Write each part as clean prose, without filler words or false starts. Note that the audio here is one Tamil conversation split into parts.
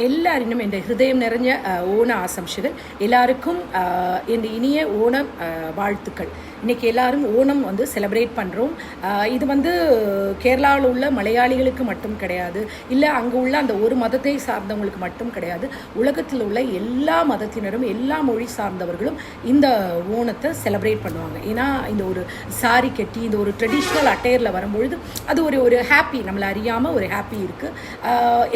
എല്ലാവരും എൻ്റെ ഹൃദയം നിറഞ്ഞ ഓണ ആശംസകൾ. எல்லாருக்கும் എൻ്റെ இனிய ஓணம் வாழ்த்துக்கள். இன்றைக்கி எல்லாரும் ஓணம் வந்து செலிப்ரேட் பண்ணுறோம். இது வந்து கேரளாவில் உள்ள மலையாளிகளுக்கு மட்டும் கிடையாது, இல்லை அங்கே உள்ள அந்த ஒரு மதத்தை சார்ந்தவங்களுக்கு மட்டும் கிடையாது. உலகத்தில் உள்ள எல்லா மதத்தினரும் எல்லா மொழி சார்ந்தவர்களும் இந்த ஓணத்தை செலிப்ரேட் பண்ணுவாங்க. ஏன்னா இந்த ஒரு சாரி கட்டி இந்த ஒரு ட்ரெடிஷ்னல் அட்டையரில் வரும்பொழுது அது ஒரு ஹாப்பி, நம்மளை அறியாமல் ஒரு ஹாப்பி இருக்குது.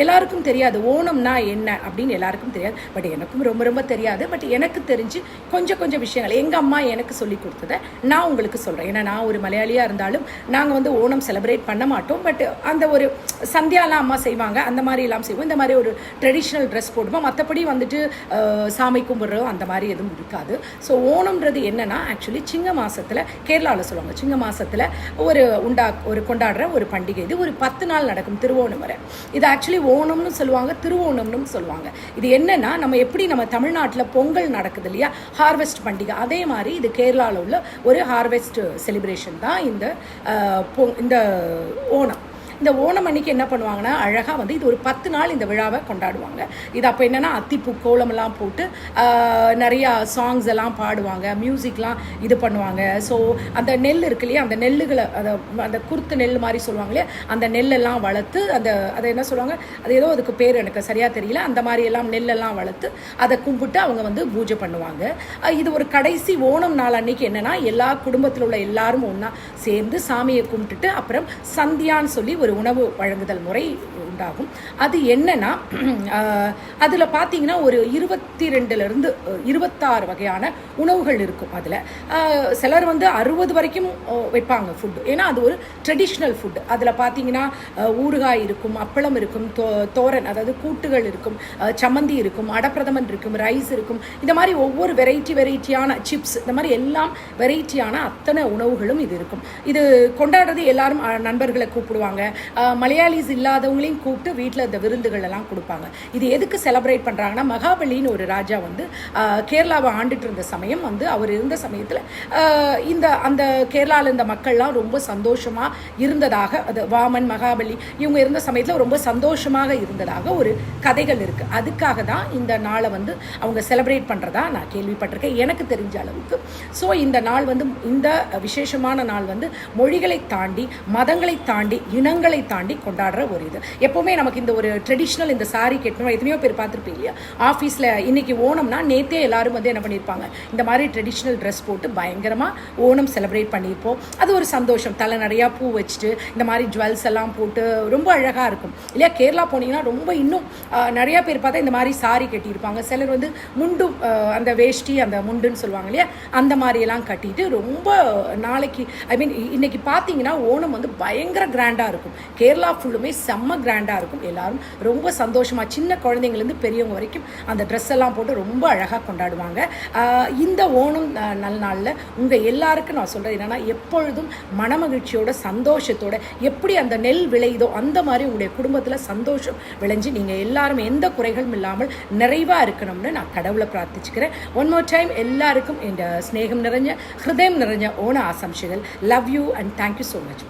எல்லாருக்கும் தெரியாது ஓணம்னா என்ன அப்படின்னு, எல்லாருக்கும் தெரியாது. பட் எனக்கும் ரொம்ப ரொம்ப தெரியாது. பட் எனக்கு தெரிஞ்சு கொஞ்சம் விஷயங்கள் எங்கள் அம்மா எனக்கு சொல்லி கொடுத்ததை நான் உங்களுக்கு சொல்கிறேன். ஏன்னா நான் ஒரு மலையாளியாக இருந்தாலும் நாங்கள் வந்து ஓணம் செலிப்ரேட் பண்ண மாட்டோம். பட் அந்த ஒரு சந்தியாலாம் அம்மா செய்வாங்க, அந்த மாதிரி எல்லாம் செய்வோம். இந்த மாதிரி ஒரு ட்ரெடிஷ்னல் ட்ரெஸ் போடுவோம். மற்றபடி வந்துட்டு சாமி கும்பிட்றோம் அந்த மாதிரி எதுவும் இருக்காது. ஸோ ஓணம்ன்றது என்னென்னா ஆக்சுவலி சிங்க மாதத்தில் கேரளாவில் சொல்லுவாங்க. சிங்க மாதத்தில் ஒரு கொண்டாடுற ஒரு பண்டிகை. இது ஒரு 10 நாள் நடக்கும், திருவோணம் வரை. இது ஆக்சுவலி ஓணம்னு சொல்லுவாங்க, திருவோணம்னு சொல்லுவாங்க. இது என்னென்னா நம்ம தமிழ்நாட்டில் பொங்கல் நடக்குது இல்லையா, ஹார்வெஸ்ட் பண்டிகை, அதே மாதிரி இது கேரளாவில் உள்ள ஒரு ஹார்வெஸ்ட் செலிப்ரேஷன் தான் இந்த ஓணம். இந்த ஓணம் அன்னைக்கு என்ன பண்ணுவாங்கன்னா அழகாக வந்து இது ஒரு 10 நாள் இந்த விழாவை கொண்டாடுவாங்க. இது அப்போ என்னென்னா அத்திப்பூ கோலமெல்லாம் போட்டு நிறையா சாங்ஸ் எல்லாம் பாடுவாங்க, மியூசிக்லாம் இது பண்ணுவாங்க. ஸோ அந்த நெல் இருக்கு இல்லையா, அந்த நெல்லுகளை அந்த குருத்து நெல் மாதிரி சொல்லுவாங்க இல்லையா, அந்த நெல்லெல்லாம் வளர்த்து அதை என்ன சொல்லுவாங்க, அது ஏதோ அதுக்கு பேர் எனக்கு சரியாக தெரியல, அந்த மாதிரி எல்லாம் நெல்லெல்லாம் வளர்த்து அதை கும்பிட்டு அவங்க வந்து பூஜை பண்ணுவாங்க. இது ஒரு கடைசி ஓணம் நாள் அன்னைக்கு என்னென்னா எல்லா குடும்பத்தில் உள்ள எல்லாரும் ஒன்றா சேர்ந்து சாமியை கும்பிட்டுட்டு அப்புறம் சந்தியான்னு சொல்லி ஒரு உணவு வழங்குதல் முறை உண்டாகும். அது என்னன்னா அதில் பார்த்தீங்கன்னா ஒரு 22லேருந்து 26 வகையான உணவுகள் இருக்கும். அதில் சிலர் வந்து 60 வரைக்கும் வைப்பாங்க ஃபுட்டு. ஏன்னா அது ஒரு ட்ரெடிஷ்னல் ஃபுட்டு. அதில் பார்த்தீங்கன்னா ஊறுகாய் இருக்கும், அப்பளம் இருக்கும், தோரன் அதாவது கூட்டுகள் இருக்கும், சம்மந்தி இருக்கும், அடப்பிரதமன் இருக்கும், ரைஸ் இருக்கும். இந்த மாதிரி ஒவ்வொரு வெரைட்டியான சிப்ஸ், இந்த மாதிரி எல்லாம் வெரைட்டியான அத்தனை உணவுகளும் இது இருக்கும். இது கொண்டாடுறது எல்லாரும் நண்பர்களை கூப்பிடுவாங்க. மலையாளிஸ் இல்லாதவங்களையும் கூப்பிட்டு வீட்டில் இந்த விருந்துகள் எல்லாம் கொடுப்பாங்க. இது எதுக்கு செலிப்ரேட் பண்ணுறாங்கன்னா, மகாபலின்னு ஒரு ராஜா வந்து கேரளாவை ஆண்டுட்டு இருந்த சமயம் வந்து அவர் இருந்த சமயத்தில் அந்த கேரளாவில் இருந்த மக்கள்லாம் ரொம்ப சந்தோஷமாக இருந்ததாக, அது வாமன் மகாபலி இவங்க இருந்த சமயத்தில் ரொம்ப சந்தோஷமாக இருந்ததாக ஒரு கதைகள் இருக்குது. அதுக்காக தான் இந்த நாளை வந்து அவங்க செலிப்ரேட் பண்ணுறதா நான் கேள்விப்பட்டிருக்கேன், எனக்கு தெரிஞ்ச அளவுக்கு. ஸோ இந்த நாள் வந்து இந்த விசேஷமான நாள் வந்து மொழிகளை தாண்டி மதங்களை தாண்டி இனங்களை தாண்டி கொண்டாடுற ஒரு இது. எப்போவுமே நமக்கு இந்த ஒரு ட்ரெடிஷ்னல் இந்த சாரி கட்டணும், எத்தனையோ பேர் பார்த்துருப்பீங்க இல்லையா, ஆஃபீஸில் இன்னைக்கு ஓணம்னா நேற்றே எல்லாரும் வந்து என்ன பண்ணியிருப்பாங்க, இந்த மாதிரி ட்ரெடிஷ்னல் ட்ரெஸ் போட்டு பயங்கரமாக ஓணம் செலிப்ரேட் பண்ணியிருப்போம். அது ஒரு சந்தோஷம். தலை நிறையா பூ வச்சுட்டு இந்த மாதிரி ஜுவல்ஸ் எல்லாம் போட்டு ரொம்ப அழகாக இருக்கும் இல்லையா. கேரளா போனீங்கன்னா ரொம்ப இன்னும் நிறையா பேர் பார்த்தா இந்த மாதிரி சாரி கட்டியிருப்பாங்க. சிலர் வந்து முண்டு, அந்த வேஷ்டி அந்த முண்டுன்னு சொல்லுவாங்க இல்லையா, அந்த மாதிரியெல்லாம் கட்டிட்டு ரொம்ப நாளைக்கு இன்னைக்கு பார்த்தீங்கன்னா ஓணம் வந்து பயங்கர கிராண்டாக இருக்கும். கேரளா ஃபுல்லுமே செம்ம கிராண்டாக இருக்கும். எல்லாரும் ரொம்ப சந்தோஷமாக சின்ன குழந்தைங்கலேருந்து பெரியவங்க வரைக்கும் அந்த ட்ரெஸ் எல்லாம் போட்டு ரொம்ப அழகாக கொண்டாடுவாங்க. இந்த ஓணம் நாளில் உங்கள் எல்லாருக்கும் நான் சொல்கிறது என்னென்னா, எப்பொழுதும் மனமகிழ்ச்சியோட சந்தோஷத்தோட எப்படி அந்த நெல் விளையுதோ அந்த மாதிரி உங்களுடைய குடும்பத்தில் சந்தோஷம் விளைஞ்சு நீங்கள் எல்லாரும் எந்த குறைகளும் இல்லாமல் நிறைவாக இருக்கணும்னு நான் கடவுளை பிரார்த்திச்சுக்கிறேன். ஒன் மோர் டைம் எல்லாருக்கும் இந்த ஸ்நேகம் நிறைஞ்ச ஹிருதயம் நிறைஞ்ச ஓண ஆசம்சைகள். Love you and thank you so much.